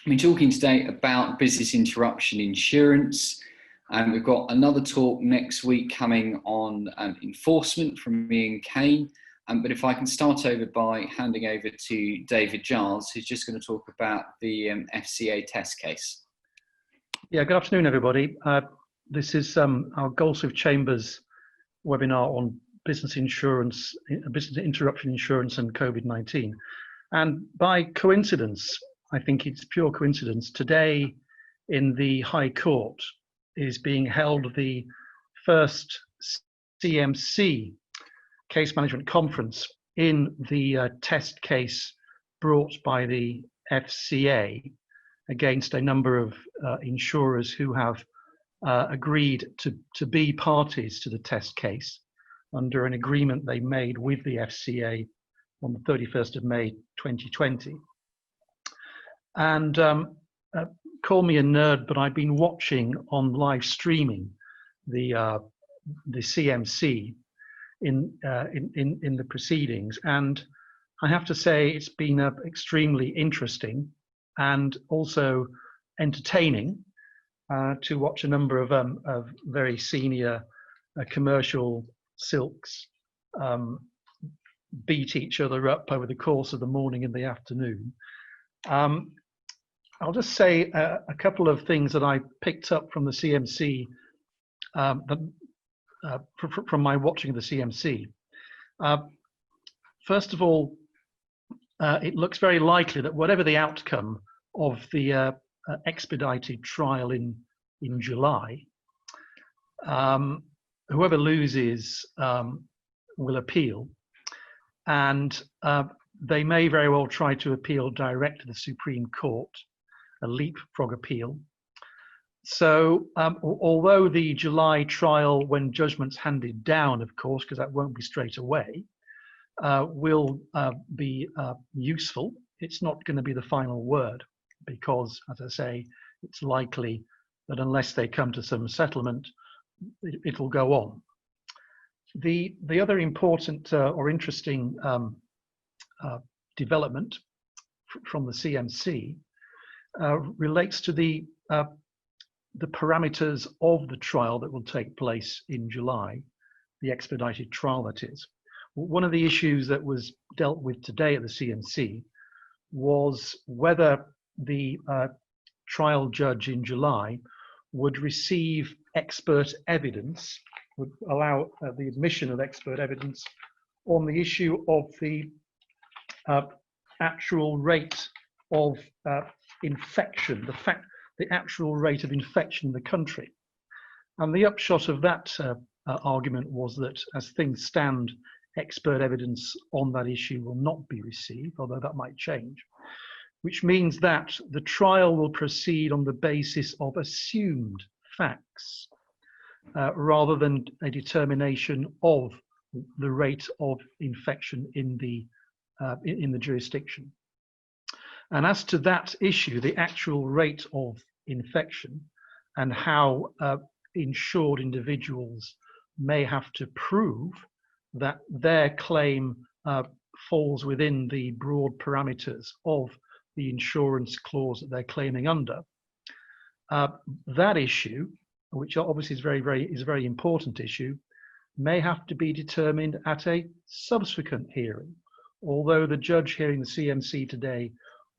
We're talking today about business interruption insurance. We've got another talk next week coming on enforcement from me and Kane. But if I can start over by handing over to David Giles, who's just going to talk about the FCA test case. Yeah, good afternoon, everybody. This is our Goldsmith Chambers webinar on business insurance, business interruption insurance and COVID-19. And by coincidence, I think it's pure coincidence, today in the High Court is being held the first CMC case management conference in the test case brought by the FCA against a number of insurers who have agreed to be parties to the test case under an agreement they made with the FCA on the 31st of May 2020. And call me a nerd, but I've been watching on live streaming the CMC in the proceedings, and I have to say it's been extremely interesting and also entertaining to watch a number of very senior commercial silks beat each other up over the course of the morning and the afternoon. I'll just say a couple of things that I picked up from the CMC, from my watching of the CMC. First of all, it looks very likely that whatever the outcome of the expedited trial in July, whoever loses will appeal, and they may very well try to appeal direct to the Supreme Court, a leapfrog appeal. So although the July trial, when judgment's handed down, of course, because that won't be straight away, will be useful, it's not going to be the final word, because, as I say, it's likely that unless they come to some settlement, it'll go on. The other important or interesting development from the CMC relates to the parameters of the trial that will take place in July, the expedited trial, that is. One of the issues that was dealt with today at the CMC was whether the trial judge in July would receive expert evidence, would allow the admission of expert evidence on the issue of the actual rate of infection, the actual rate of infection in the country. And the upshot of that argument was that, as things stand, expert evidence on that issue will not be received, although that might change, which means that the trial will proceed on the basis of assumed facts rather than a determination of the rate of infection in the jurisdiction. And as to that issue, the actual rate of infection and how insured individuals may have to prove that their claim falls within the broad parameters of the insurance clause that they're claiming under, that issue, which obviously is a very important issue, may have to be determined at a subsequent hearing. Although the judge hearing the CMC today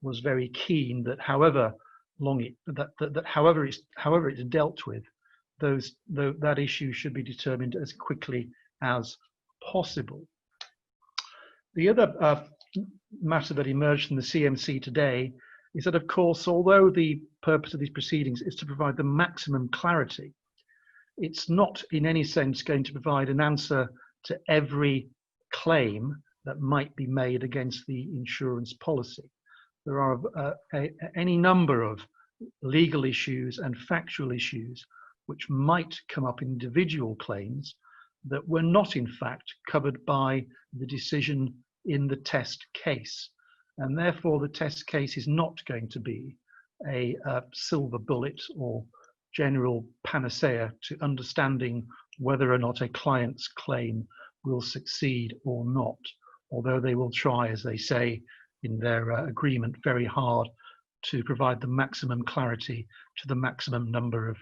was very keen that however it's dealt with, that issue should be determined as quickly as possible. The other matter that emerged from the CMC today is that, of course, although the purpose of these proceedings is to provide the maximum clarity, it's not in any sense going to provide an answer to every claim that might be made against the insurance policy. There are any number of legal issues and factual issues which might come up in individual claims that were not in fact covered by the decision in the test case. And therefore the test case is not going to be a silver bullet or general panacea to understanding whether or not a client's claim will succeed or not, although they will try, as they say in their agreement, very hard to provide the maximum clarity to the maximum number of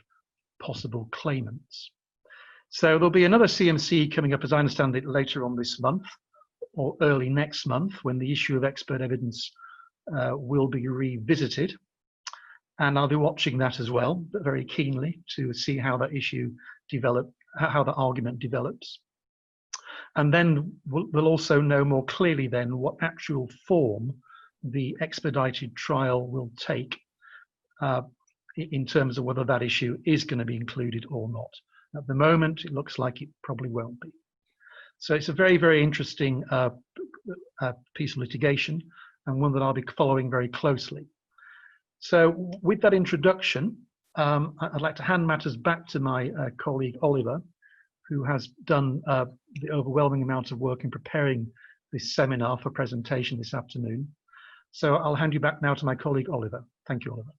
possible claimants. So there'll be another CMC coming up, as I understand it, later on this month or early next month, when the issue of expert evidence will be revisited. And I'll be watching that as well, but very keenly, to see how that issue how the argument develops. And then we'll also know more clearly then what actual form the expedited trial will take in terms of whether that issue is going to be included or not. At the moment, it looks like it probably won't be. So it's a very, very interesting piece of litigation, and one that I'll be following very closely. So with that introduction, I'd like to hand matters back to my colleague Oliver, who has done the overwhelming amount of work in preparing this seminar for presentation this afternoon. So I'll hand you back now to my colleague Oliver. Thank you, Oliver.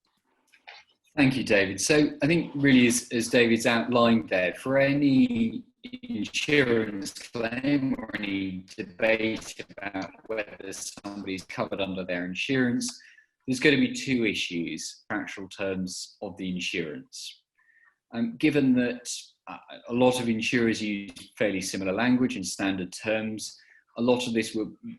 Thank you, David. So I think really, as David's outlined there, for any insurance claim or any debate about whether somebody's covered under their insurance, there's going to be two issues, factual terms of the insurance. Given that a lot of insurers use fairly similar language and standard terms, a lot of this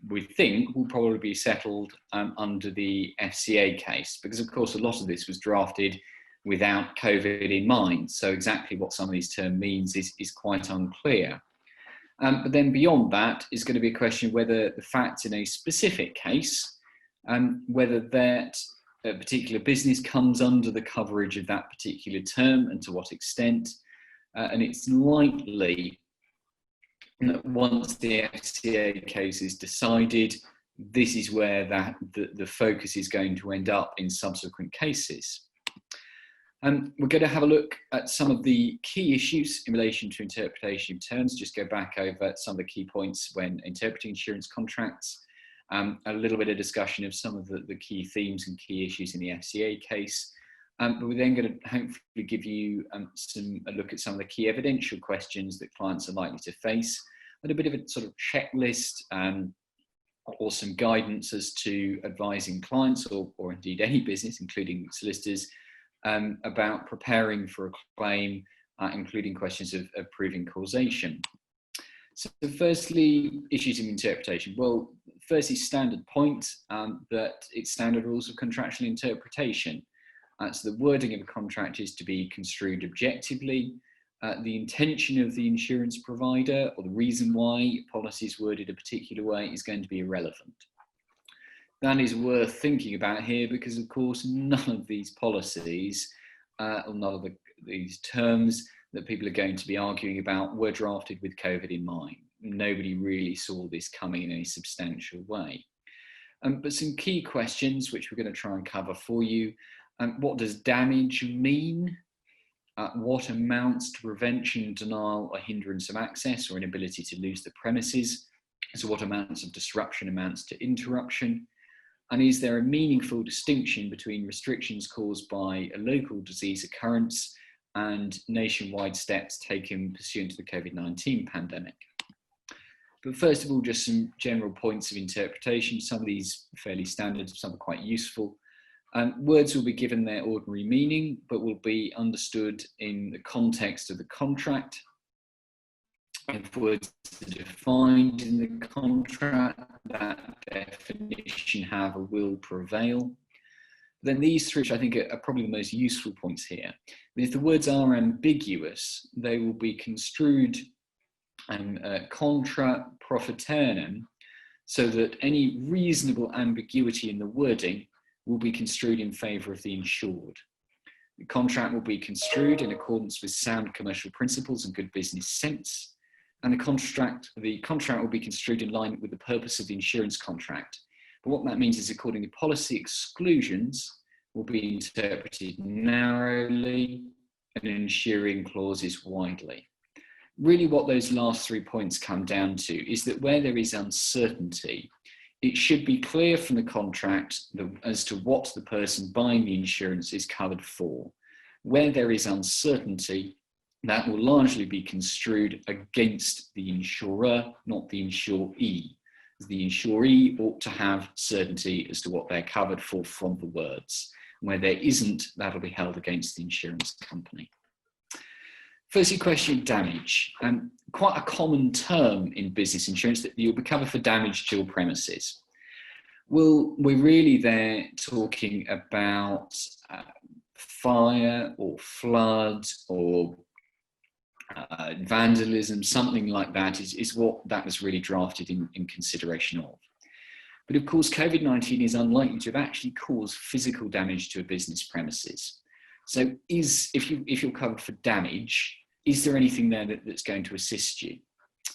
we think will probably be settled under the FCA case, because of course a lot of this was drafted without COVID in mind. So exactly what some of these terms means is quite unclear. But then beyond that is going to be a question whether the facts in a specific case, whether that particular business comes under the coverage of that particular term and to what extent. And it's likely that once the FCA case is decided, this is where the focus is going to end up in subsequent cases. We're going to have a look at some of the key issues in relation to interpretation of terms, just go back over some of the key points when interpreting insurance contracts, a little bit of discussion of some of the key themes and key issues in the FCA case. But we're then going to hopefully give you a look at some of the key evidential questions that clients are likely to face, and a bit of a sort of checklist or some guidance as to advising clients or indeed any business, including solicitors, about preparing for a claim, including questions of proving causation. So firstly, issues of interpretation. Well, firstly, standard point that it's standard rules of contractual interpretation. So the wording of a contract is to be construed objectively. The intention of the insurance provider or the reason why policy is worded a particular way is going to be irrelevant. That is worth thinking about here because, of course, none of these policies or none of these terms that people are going to be arguing about were drafted with COVID in mind. Nobody really saw this coming in any substantial way. But some key questions which we're going to try and cover for you. What does damage mean? What amounts to prevention, denial, or hindrance of access or inability to lose the premises? So what amounts of disruption amounts to interruption? And is there a meaningful distinction between restrictions caused by a local disease occurrence and nationwide steps taken pursuant to the COVID-19 pandemic? But first of all, just some general points of interpretation. Some of these are fairly standard, some are quite useful. Words will be given their ordinary meaning, but will be understood in the context of the contract. If words are defined in the contract, that definition, however, will prevail. Then these three, which I think are probably the most useful points here. If the words are ambiguous, they will be construed contra profiternum, so that any reasonable ambiguity in the wording will be construed in favour of the insured. The contract will be construed in accordance with sound commercial principles and good business sense, and the contract will be construed in line with the purpose of the insurance contract. But what that means is, accordingly, policy exclusions will be interpreted narrowly and insuring clauses widely. Really what those last 3 points come down to is that where there is uncertainty, it should be clear from the contract as to what the person buying the insurance is covered for. Where there is uncertainty, that will largely be construed against the insurer, not the insuree. The insuree ought to have certainty as to what they're covered for from the words. Where there isn't, that'll be held against the insurance company. Firstly, question of damage. Quite a common term in business insurance that you'll be covered for damage to your premises. Well, we're really there talking about fire or flood or vandalism, something like that is what that was really drafted in consideration of. But of course, COVID-19 is unlikely to have actually caused physical damage to a business premises. So if you're covered for damage, is there anything there that's going to assist you?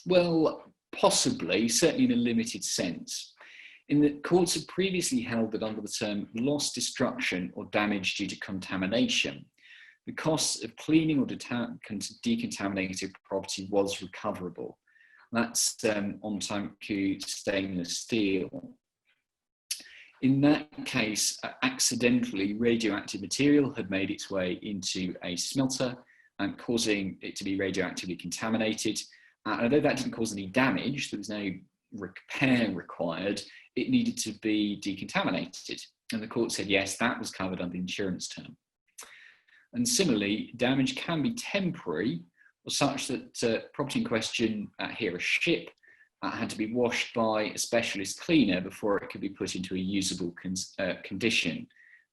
Well, possibly, certainly in a limited sense. In that courts have previously held that under the term loss, destruction or damage due to contamination, the cost of cleaning or decontaminated property was recoverable. That's on Tanku stainless steel. In that case, accidentally, radioactive material had made its way into a smelter and causing it to be radioactively contaminated. Although that didn't cause any damage, there was no repair required, it needed to be decontaminated. And the court said, yes, that was covered under the insurance term. And similarly, damage can be temporary or such that property in question, here a ship, had to be washed by a specialist cleaner before it could be put into a usable condition.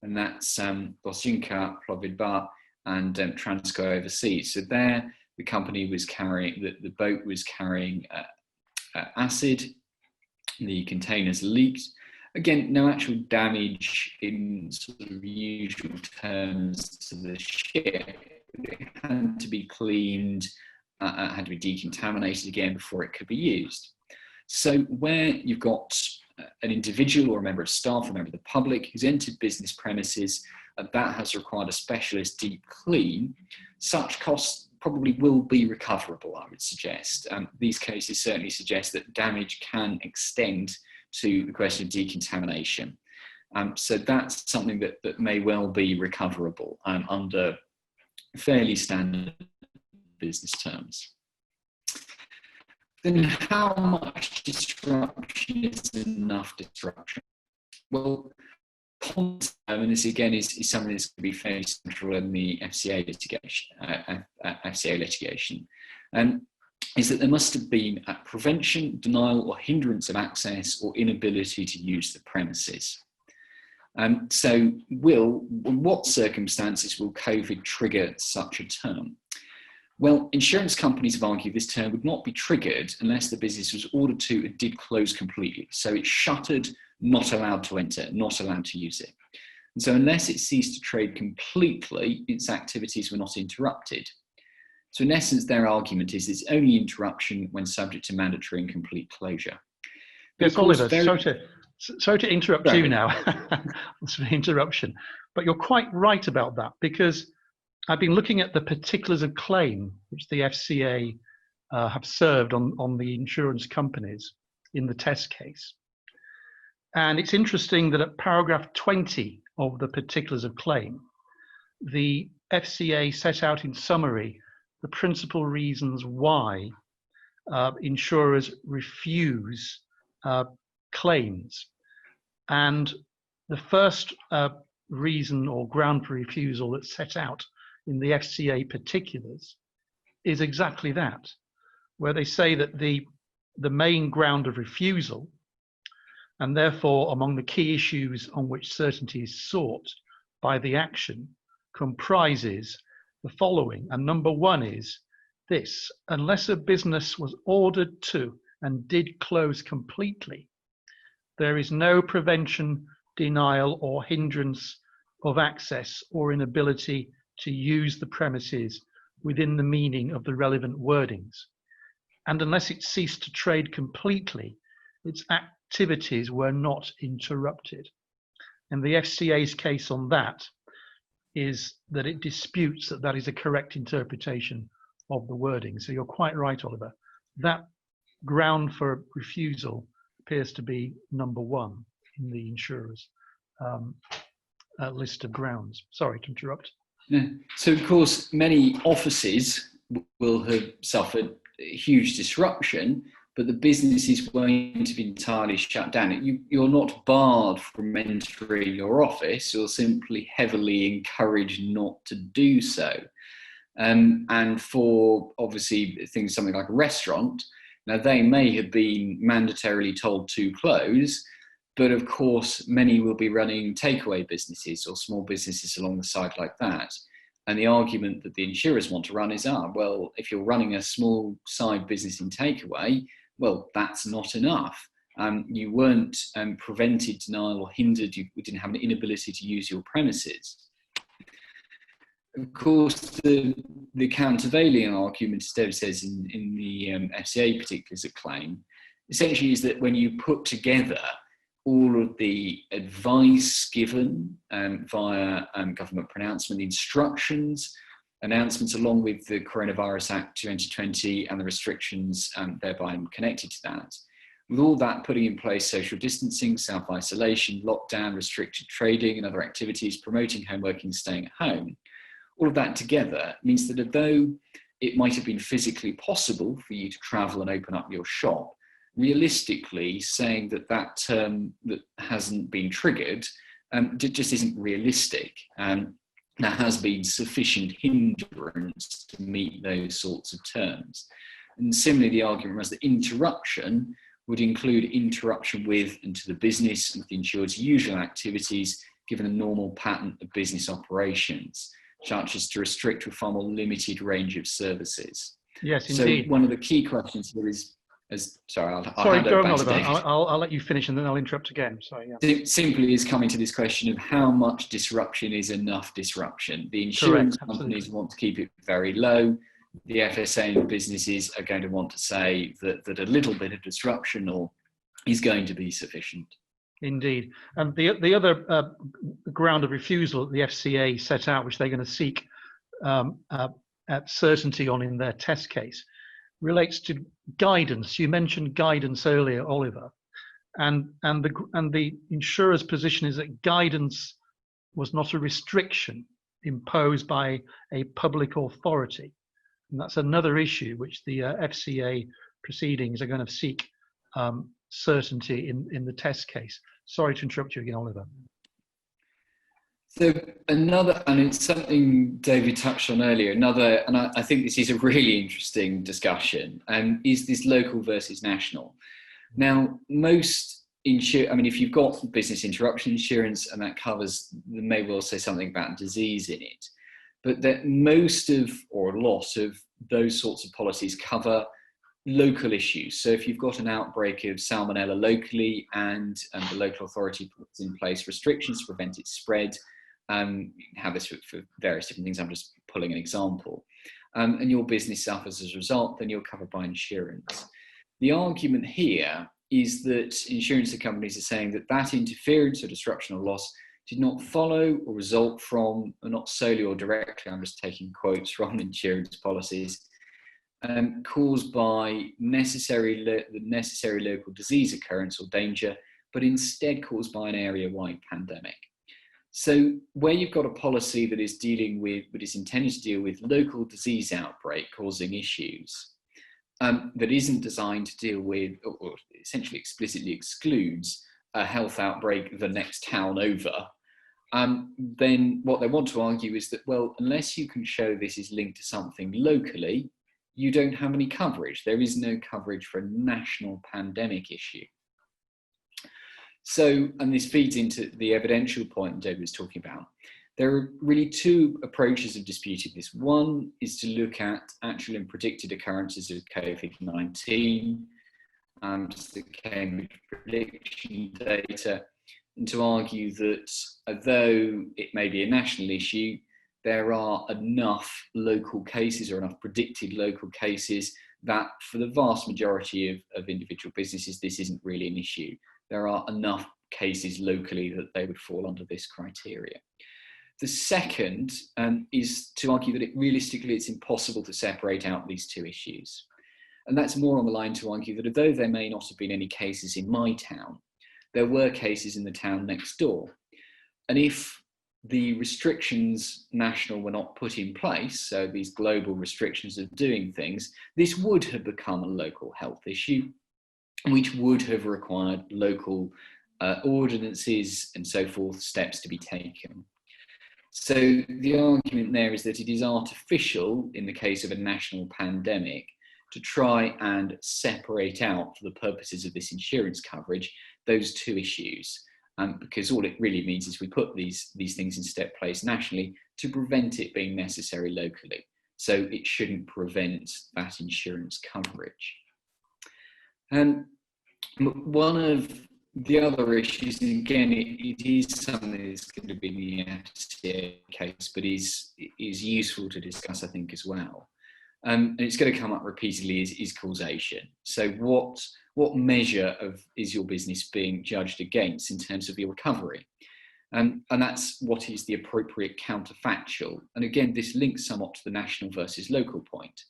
And that's Bosunka, Plovidba, and Transco Overseas. So there, the company was carrying, the boat was carrying acid, the containers leaked. Again, no actual damage in sort of usual terms to the ship. It had to be cleaned, had to be decontaminated again before it could be used. So where you've got an individual or a member of staff or a member of the public who's entered business premises, that has required a specialist deep clean, such costs probably will be recoverable, I would suggest. These cases certainly suggest that damage can extend to the question of decontamination. So that's something that may well be recoverable under fairly standard business terms. Then how much disruption is enough disruption? Well, and this again is something that's going to be fairly central in the FCA litigation, is that there must have been a prevention, denial or hindrance of access or inability to use the premises. So in what circumstances will COVID trigger such a term? Well, insurance companies have argued this term would not be triggered unless the business was ordered to and did close completely. So it's shuttered, not allowed to enter, not allowed to use it. And so unless it ceased to trade completely, its activities were not interrupted. So in essence, their argument is it's only interruption when subject to mandatory and complete closure. Yes, Oliver, sorry to interrupt you now. It's an interruption. But you're quite right about that, because I've been looking at the particulars of claim which the FCA have served on the insurance companies in the test case. And it's interesting that at paragraph 20 of the particulars of claim, the FCA set out in summary the principal reasons why insurers refuse claims. And the first reason or ground for refusal that's set out in the FCA particulars is exactly that, where they say that the main ground of refusal, and therefore among the key issues on which certainty is sought by the action, comprises the following. And number one is this: unless a business was ordered to and did close completely, there is no prevention, denial or hindrance of access or inability to use the premises within the meaning of the relevant wordings. And unless it ceased to trade completely, its activities were not interrupted. And the FCA's case on that is that it disputes that that is a correct interpretation of the wording. So you're quite right, Oliver. That ground for refusal appears to be number one in the insurer's list of grounds. Sorry to interrupt. Yeah. So of course, many offices will have suffered huge disruption, but the businesses won't be entirely shut down. You're not barred from entering your office, you're simply heavily encouraged not to do so. And for obviously things, something like a restaurant, now they may have been mandatorily told to close, but of course many will be running takeaway businesses or small businesses along the side like that. And the argument that the insurers want to run is, well, if you're running a small side business in takeaway, well, that's not enough. You weren't prevented, denial, or hindered. You didn't have an inability to use your premises. Of course, the countervailing argument, as David says in the FCA particulars at claim, essentially is that when you put together all of the advice given via government pronouncement, the instructions, announcements along with the Coronavirus Act 2020 and the restrictions thereby connected to that, with all that putting in place social distancing, self-isolation, lockdown, restricted trading and other activities, promoting home working, staying at home, all of that together means that although it might have been physically possible for you to travel and open up your shop, realistically saying that term that hasn't been triggered just isn't realistic. There has been sufficient hindrance to meet those sorts of terms. And similarly, the argument was that interruption would include interruption with and to the business and the insured's usual activities given a normal pattern of business operations, such as to restrict to a far more limited range of services. Yes, indeed. So one of the key questions here is, I'll hand over back to David. I'll let you finish and then I'll interrupt again. It simply is coming to this question of how much disruption is enough disruption. The insurance companies want to keep it very low. The FSA and businesses are going to want to say that a little bit of disruption is going to be sufficient. Indeed. And the other ground of refusal that the FCA set out, which they're going to seek certainty on in their test case, relates to guidance. You mentioned guidance earlier, Oliver, and the insurer's position is that guidance was not a restriction imposed by a public authority, and that's another issue which the FCA proceedings are going to seek certainty in the test case. Sorry to interrupt you again, Oliver. So another, and it's something David touched on earlier, and I think this is a really interesting discussion, is this local versus national. Now, if you've got business interruption insurance and that covers, they may well say something about disease in it, but that most of, or a lot of those sorts of policies cover local issues. So if you've got an outbreak of salmonella locally and the local authority puts in place restrictions to prevent its spread, you can have this for various different things. I'm just pulling an example. And your business suffers as a result, then you're covered by insurance. The argument here is that insurance companies are saying that interference or disruption or loss did not follow or result from, or not solely or directly, I'm just taking quotes from insurance policies, caused by the necessary local disease occurrence or danger, but instead caused by an area-wide pandemic. So where you've got a policy that is intended to deal with local disease outbreak causing issues, that isn't designed to deal with, or essentially explicitly excludes a health outbreak the next town over, then what they want to argue is that, well, unless you can show this is linked to something locally, you don't have any coverage. There is no coverage for a national pandemic issue. So, and this feeds into the evidential point that David was talking about. There are really two approaches of disputing this. One is to look at actual and predicted occurrences of COVID-19, the Cambridge prediction data, and to argue that although it may be a national issue, there are enough local cases or enough predicted local cases that for the vast majority of individual businesses, this isn't really an issue. There are enough cases locally that they would fall under this criteria. The second is to argue that realistically it's impossible to separate out these two issues. And that's more on the line to argue that although there may not have been any cases in my town, there were cases in the town next door. And if the restrictions national were not put in place, so these global restrictions of doing things, this would have become a local health issue which would have required local ordinances and so forth, steps to be taken. So the argument there is that it is artificial, in the case of a national pandemic, to try and separate out, for the purposes of this insurance coverage, those two issues. Because all it really means is we put these things in step place nationally to prevent it being necessary locally. So it shouldn't prevent that insurance coverage. One of the other issues, and again, it is something that's going to be in the FCA case, but is useful to discuss, I think, as well. And it's going to come up repeatedly, is causation. So what measure is your business being judged against in terms of your recovery? And that's what is the appropriate counterfactual. And again, this links somewhat to the national versus local point,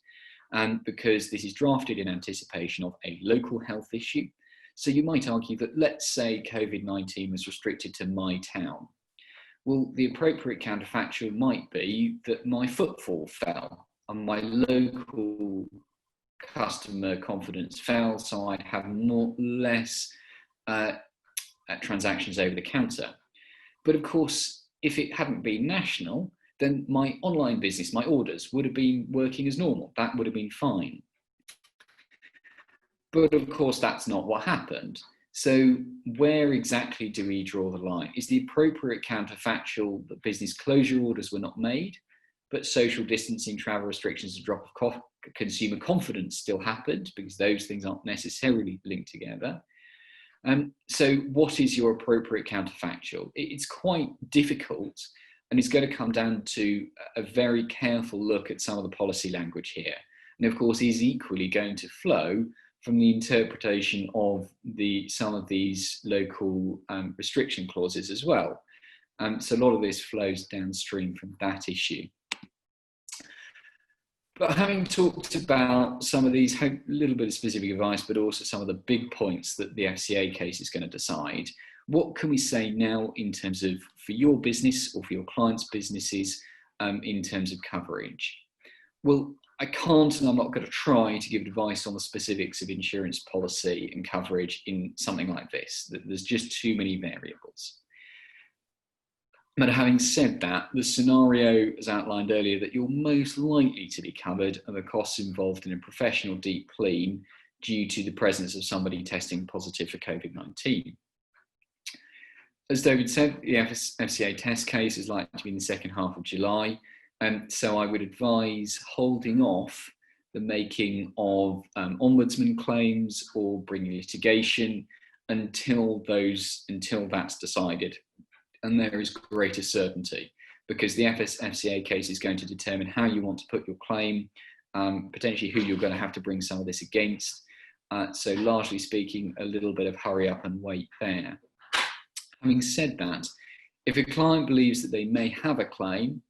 because this is drafted in anticipation of a local health issue. So you might argue that, let's say COVID-19 was restricted to my town. Well, the appropriate counterfactual might be that my footfall fell and my local customer confidence fell, so I'd have less transactions over the counter. But of course, if it hadn't been national, then my online business, my orders would have been working as normal. That would have been fine. But of course, that's not what happened. So where exactly do we draw the line? Is the appropriate counterfactual that business closure orders were not made, but social distancing, travel restrictions, and drop of consumer confidence still happened, because those things aren't necessarily linked together? So what is your appropriate counterfactual? It's quite difficult, and it's going to come down to a very careful look at some of the policy language here. And of course, is equally going to flow from the interpretation of some of these local restriction clauses as well. So a lot of this flows downstream from that issue. But having talked about some of these, a little bit of specific advice, but also some of the big points that the FCA case is going to decide, what can we say now in terms of, for your business or for your clients' businesses, in terms of coverage? Well, I can't, and I'm not going to try to give advice on the specifics of insurance policy and coverage in something like this. There's just too many variables. But having said that, the scenario, as outlined earlier, that you're most likely to be covered are the costs involved in a professional deep clean due to the presence of somebody testing positive for COVID-19. As David said, the FCA test case is likely to be in the second half of July. So I would advise holding off the making of ombudsman claims or bringing litigation until that's decided. And there is greater certainty, because the FCA case is going to determine how you want to put your claim, potentially who you're going to have to bring some of this against. So largely speaking, a little bit of hurry up and wait there. Having said that, if a client believes that they may have a claim,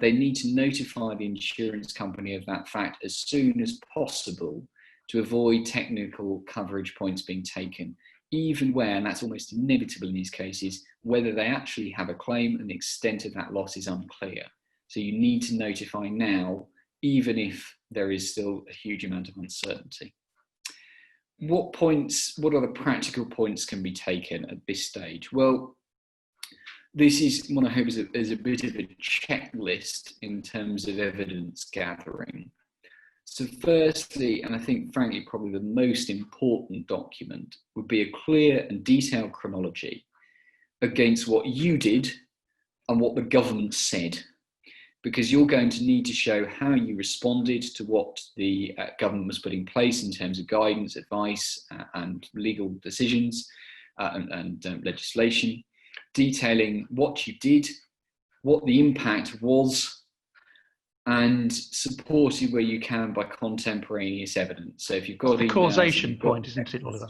they need to notify the insurance company of that fact as soon as possible to avoid technical coverage points being taken, even where, and that's almost inevitable in these cases, whether they actually have a claim and the extent of that loss is unclear. So you need to notify now, even if there is still a huge amount of uncertainty. What other practical points can be taken at this stage? Well, this is what I hope is a bit of a checklist in terms of evidence gathering. So firstly, and I think frankly probably the most important document, would be a clear and detailed chronology against what you did and what the government said, because you're going to need to show how you responded to what the government was put in place in terms of guidance, advice, and legal decisions and legislation, detailing what you did, what the impact was, and supported where you can by contemporaneous evidence. So if you've got the causation point, isn't it, Oliver?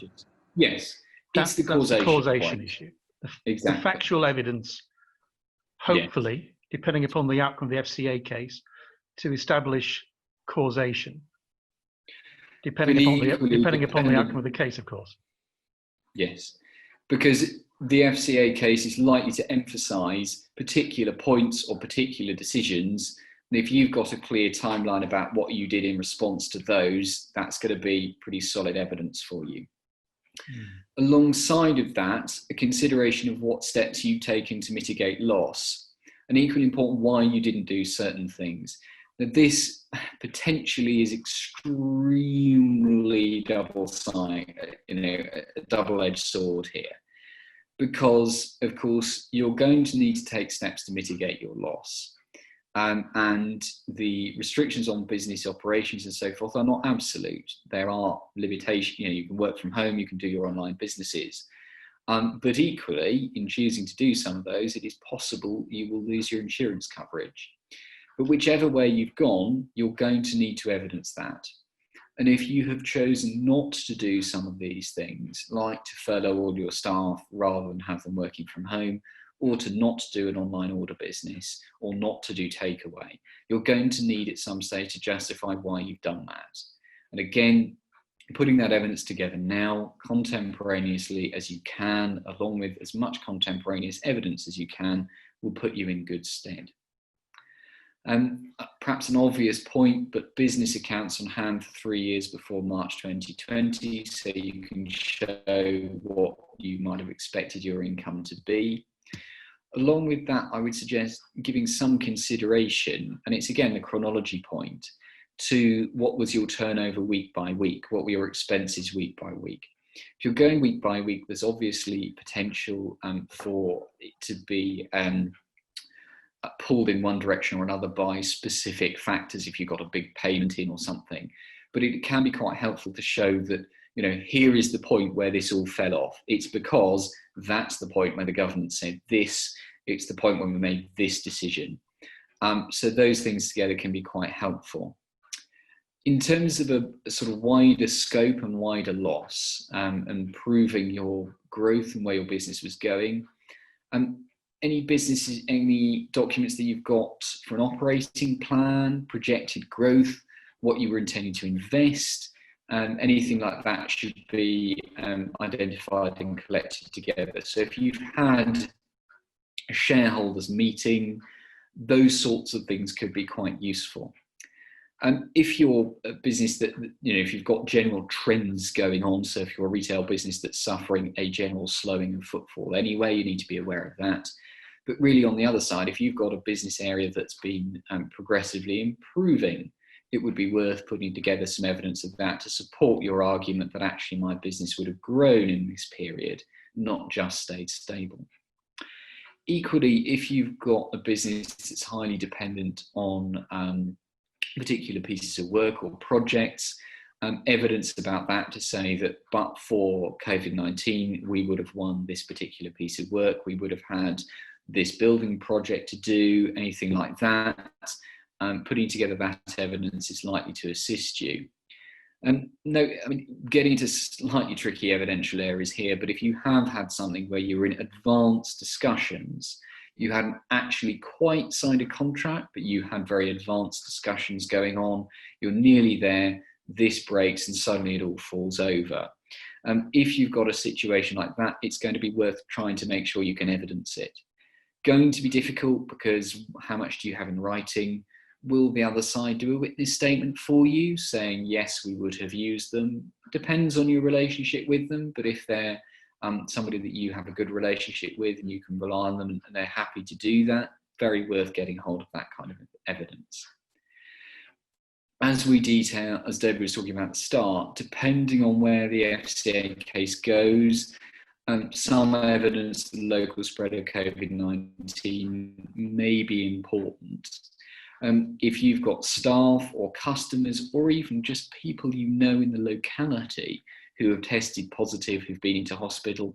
Yes, it's the causation issue. Exactly. The factual evidence, hopefully, depending upon the outcome of the FCA case, to establish causation, depending upon the outcome of the case, of course. Yes, because the FCA case is likely to emphasise particular points or particular decisions. And if you've got a clear timeline about what you did in response to those, that's going to be pretty solid evidence for you. Alongside of that, a consideration of what steps you've taken to mitigate loss, and equally important, why you didn't do certain things. Now, this potentially is extremely double-sided, a double-edged sword here, because of course you're going to need to take steps to mitigate your loss. And the restrictions on business operations and so forth are not absolute. There are limitations. You can work from home, you can do your online businesses. But equally, in choosing to do some of those, it is possible you will lose your insurance coverage. But whichever way you've gone, you're going to need to evidence that. And if you have chosen not to do some of these things, like to furlough all your staff rather than have them working from home, or to not do an online order business, or not to do takeaway, you're going to need at some stage to justify why you've done that. And again, putting that evidence together now, contemporaneously as you can, along with as much contemporaneous evidence as you can, will put you in good stead. Perhaps an obvious point, but business accounts on hand for 3 years before March 2020, so you can show what you might have expected your income to be. Along with that, I would suggest giving some consideration, and it's again the chronology point, to what was your turnover week by week, what were your expenses week by week. If you're going week by week, there's obviously potential for it to be pulled in one direction or another by specific factors if you've got a big payment in or something. But it can be quite helpful to show that, here is the point where this all fell off. It's because that's the point where the government said this, it's the point when we made this decision. So those things together can be quite helpful. In terms of a sort of wider scope and wider loss, and proving your growth and where your business was going, any businesses, any documents that you've got for an operating plan, projected growth, what you were intending to invest, anything like that should be identified and collected together. So if you've had a shareholders meeting, those sorts of things could be quite useful. If you're a business that, if you've got general trends going on, so if you're a retail business that's suffering a general slowing of footfall anyway, you need to be aware of that. But really on the other side, if you've got a business area that's been progressively improving, it would be worth putting together some evidence of that to support your argument that actually my business would have grown in this period, not just stayed stable. Equally, if you've got a business that's highly dependent on particular pieces of work or projects, evidence about that to say that but for COVID-19, we would have won this particular piece of work, we would have had this building project to do, anything like that. Putting together that evidence is likely to assist you. Getting into slightly tricky evidential areas here, but if you have had something where you're in advanced discussions, you hadn't actually quite signed a contract, but you had very advanced discussions going on, you're nearly there, this breaks and suddenly it all falls over. If you've got a situation like that, it's going to be worth trying to make sure you can evidence it. Going to be difficult because how much do you have in writing? Will the other side do a witness statement for you saying, yes, we would have used them? Depends on your relationship with them, but if they're somebody that you have a good relationship with and you can rely on them and they're happy to do that, very worth getting hold of that kind of evidence. As we detail, as David was talking about at the start, depending on where the FCA case goes, some evidence of the local spread of COVID-19 may be important. If you've got staff or customers or even just people you know in the locality who have tested positive, who've been into hospital,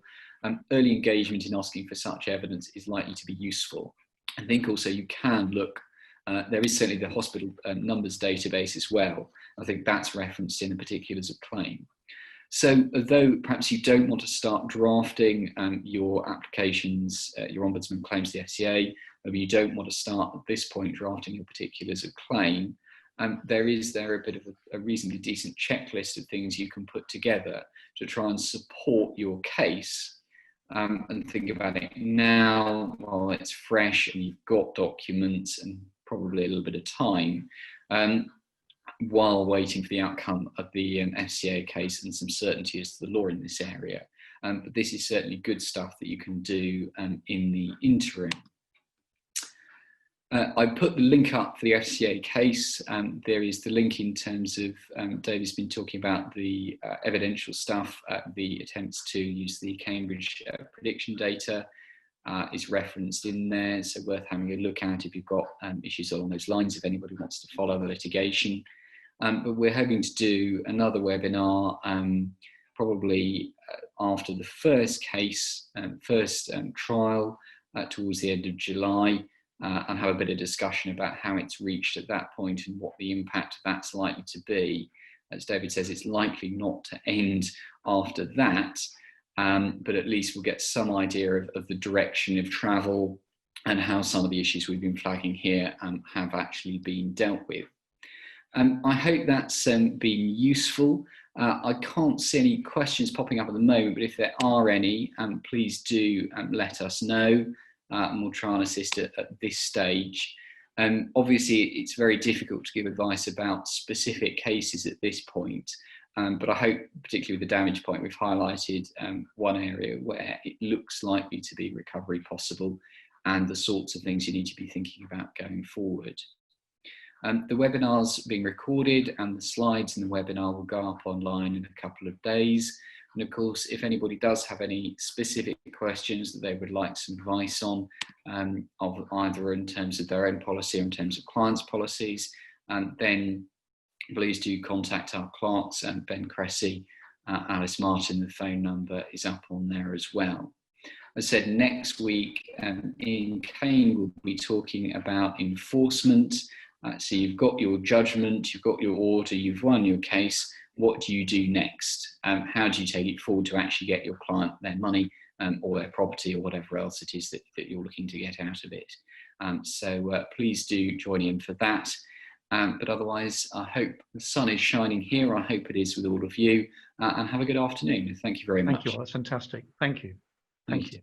early engagement in asking for such evidence is likely to be useful. I think also you can look, there is certainly the hospital numbers database as well. I think that's referenced in the particulars of claim. So although perhaps you don't want to start drafting your applications, your ombudsman claims to the FCA, maybe you don't want to start at this point drafting your particulars of claim, there is a bit of a reasonably decent checklist of things you can put together to try and support your case, and think about it now while it's fresh and you've got documents and probably a little bit of time. while waiting for the outcome of the FCA case and some certainty as to the law in this area. But this is certainly good stuff that you can do in the interim. I put the link up for the FCA case. There is the link in terms of, David's been talking about the evidential stuff, the attempts to use the Cambridge prediction data is referenced in there, so worth having a look at if you've got issues along those lines, if anybody wants to follow the litigation. But we're hoping to do another webinar probably after the first case, first trial towards the end of July, and have a bit of discussion about how it's reached at that point and what the impact that's likely to be. As David says, it's likely not to end after that, but at least we'll get some idea of the direction of travel and how some of the issues we've been flagging here have actually been dealt with. I hope that's been useful. I can't see any questions popping up at the moment, but if there are any, please do let us know, and we'll try and assist at this stage. Obviously, it's very difficult to give advice about specific cases at this point, but I hope, particularly with the damage point, we've highlighted one area where it looks likely to be recovery possible and the sorts of things you need to be thinking about going forward. The webinar's being recorded and the slides in the webinar will go up online in a couple of days. And of course, if anybody does have any specific questions that they would like some advice on, of either in terms of their own policy or in terms of clients' policies, then please do contact our clerks, Ben Cressy, Alice Martin. The phone number is up on there as well. As I said, next week in Kane, we'll be talking about enforcement. So you've got your judgment, you've got your order, you've won your case. What do you do next? How do you take it forward to actually get your client their money or their property or whatever else it is that you're looking to get out of it? So please do join in for that. But otherwise, I hope the sun is shining here. I hope it is with all of you. And have a good afternoon. Thank you very much. Thank you. That's fantastic. Thank you. Thank you.